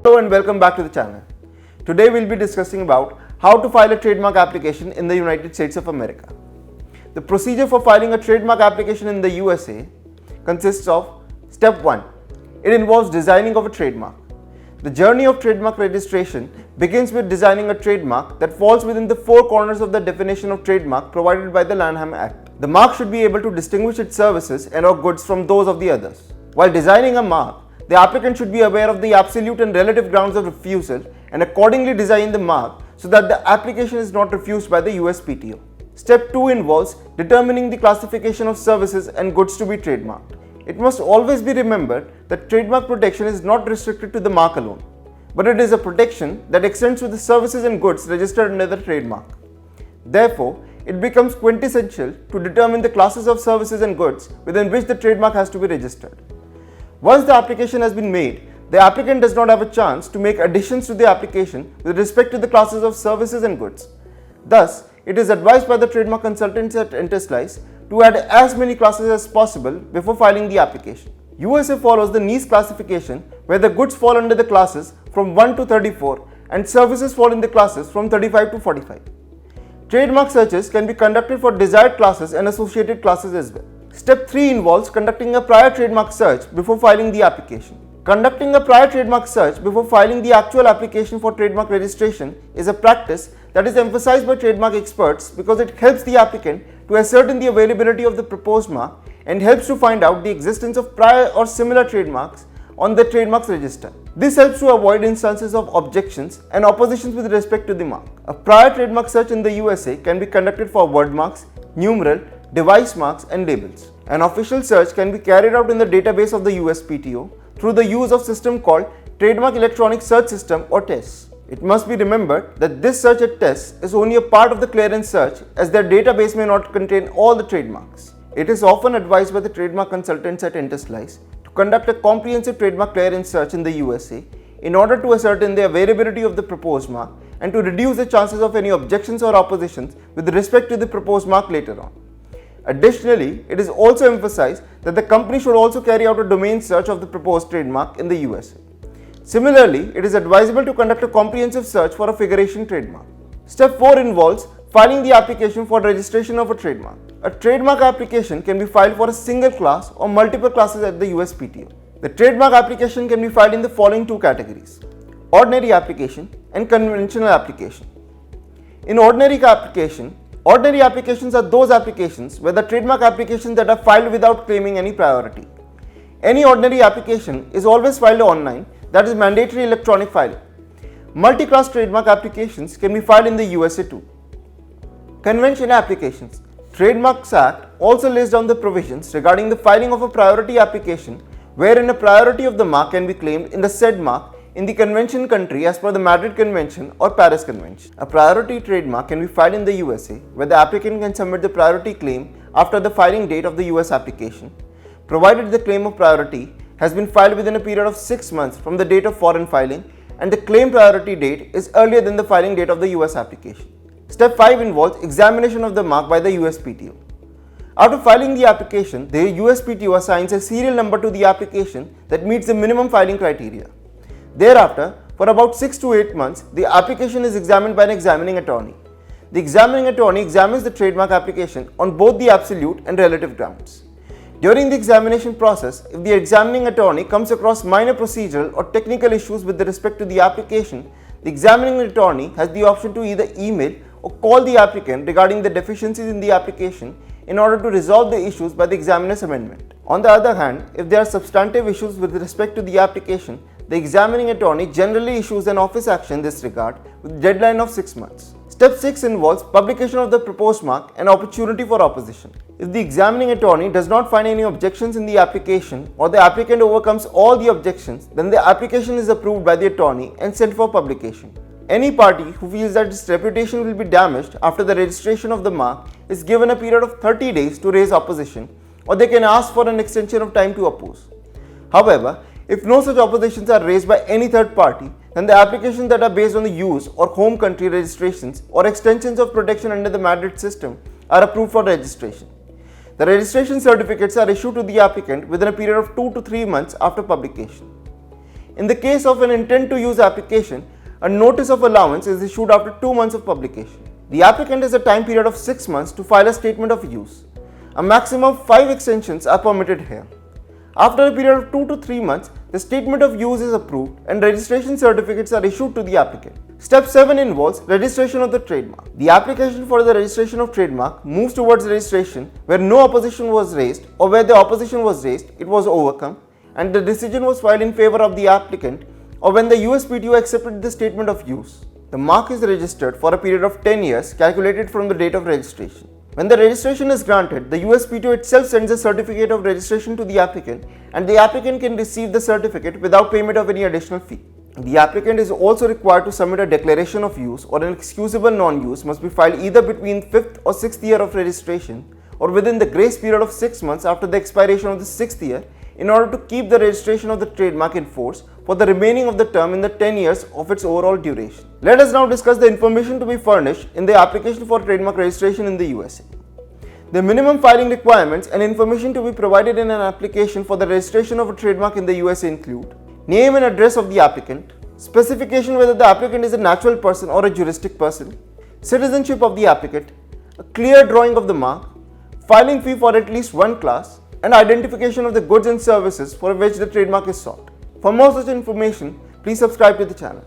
Hello and welcome back to the channel. Today we'll be discussing about how to file a trademark application in the United States of America. The procedure for filing a trademark application in the USA consists of Step 1. It involves designing of a trademark. The journey of trademark registration begins with designing a trademark that falls within the four corners of the definition of trademark provided by the Lanham Act. The mark should be able to distinguish its services and or goods from those of the others. While designing a mark, the applicant should be aware of the absolute and relative grounds of refusal and accordingly design the mark so that the application is not refused by the USPTO. Step 2 involves determining the classification of services and goods to be trademarked. It must always be remembered that trademark protection is not restricted to the mark alone, but it is a protection that extends to the services and goods registered under the trademark. Therefore, it becomes quintessential to determine the classes of services and goods within which the trademark has to be registered. Once the application has been made, the applicant does not have a chance to make additions to the application with respect to the classes of services and goods. Thus, it is advised by the trademark consultants at Enterslice to add as many classes as possible before filing the application. USA follows the niche classification where the goods fall under the classes from 1 to 34 and services fall in the classes from 35 to 45. Trademark searches can be conducted for desired classes and associated classes as well. Step 3 involves conducting a prior trademark search before filing the application. Conducting a prior trademark search before filing the actual application for trademark registration is a practice that is emphasized by trademark experts because it helps the applicant to ascertain the availability of the proposed mark and helps to find out the existence of prior or similar trademarks on the trademarks register. This helps to avoid instances of objections and oppositions with respect to the mark. A prior trademark search in the USA can be conducted for word marks, numeral, device marks and labels. An official search can be carried out in the database of the USPTO through the use of a system called Trademark Electronic Search System or TESS. It must be remembered that this search at TESS is only a part of the clearance search as their database may not contain all the trademarks. It is often advised by the trademark consultants at Enterslice to conduct a comprehensive trademark clearance search in the USA in order to ascertain the availability of the proposed mark and to reduce the chances of any objections or oppositions with respect to the proposed mark later on. Additionally, it is also emphasized that the company should also carry out a domain search of the proposed trademark in the USA. Similarly, it is advisable to conduct a comprehensive search for a figuration trademark. Step 4 involves filing the application for registration of a trademark. A trademark application can be filed for a single class or multiple classes at the USPTO. The trademark application can be filed in the following two categories: ordinary application and conventional application. In ordinary applications are those applications where the trademark applications that are filed without claiming any priority. Any ordinary application is always filed online, that is mandatory electronic filing. Multi-class trademark applications can be filed in the USA too. Conventional applications. Trademarks Act also lays down the provisions regarding the filing of a priority application wherein a priority of the mark can be claimed in the said mark in the convention country as per the Madrid Convention or Paris Convention. A priority trademark can be filed in the USA where the applicant can submit the priority claim after the filing date of the US application, provided the claim of priority has been filed within a period of 6 months from the date of foreign filing and the claim priority date is earlier than the filing date of the US application. Step 5 involves examination of the mark by the USPTO. After filing the application, the USPTO assigns a serial number to the application that meets the minimum filing criteria. Thereafter, for about 6 to 8 months, the application is examined by an examining attorney. The examining attorney examines the trademark application on both the absolute and relative grounds. During the examination process, if the examining attorney comes across minor procedural or technical issues with respect to the application, the examining attorney has the option to either email or call the applicant regarding the deficiencies in the application in order to resolve the issues by the examiner's amendment. On the other hand, if there are substantive issues with respect to the application, the examining attorney generally issues an office action in this regard with a deadline of 6 months. Step 6 involves publication of the proposed mark and opportunity for opposition. If the examining attorney does not find any objections in the application or the applicant overcomes all the objections, then the application is approved by the attorney and sent for publication. Any party who feels that its reputation will be damaged after the registration of the mark is given a period of 30 days to raise opposition, or they can ask for an extension of time to oppose. However, if no such oppositions are raised by any third party, then the applications that are based on the use or home country registrations or extensions of protection under the Madrid system are approved for registration. The registration certificates are issued to the applicant within a period of 2 to 3 months after publication. In the case of an intent to use application, a notice of allowance is issued after 2 months of publication. The applicant has a time period of 6 months to file a statement of use. A maximum of 5 extensions are permitted here. After a period of 2 to 3 months, the statement of use is approved and registration certificates are issued to the applicant. Step 7 involves registration of the trademark. The application for the registration of trademark moves towards registration where no opposition was raised, or where the opposition was raised, it was overcome, and the decision was filed in favor of the applicant, or when the USPTO accepted the statement of use. The mark is registered for a period of 10 years calculated from the date of registration. When the registration is granted, the USPTO itself sends a certificate of registration to the applicant, and the applicant can receive the certificate without payment of any additional fee. The applicant is also required to submit a declaration of use, or an excusable non-use must be filed either between 5th or 6th year of registration, or within the grace period of 6 months after the expiration of the 6th year, in order to keep the registration of the trademark in force for the remaining of the term in the 10 years of its overall duration. Let us now discuss the information to be furnished in the application for trademark registration in the USA. The minimum filing requirements and information to be provided in an application for the registration of a trademark in the USA include name and address of the applicant, specification whether the applicant is a natural person or a juristic person, citizenship of the applicant, a clear drawing of the mark, filing fee for at least one class, and identification of the goods and services for which the trademark is sought. For more such information, please subscribe to the channel.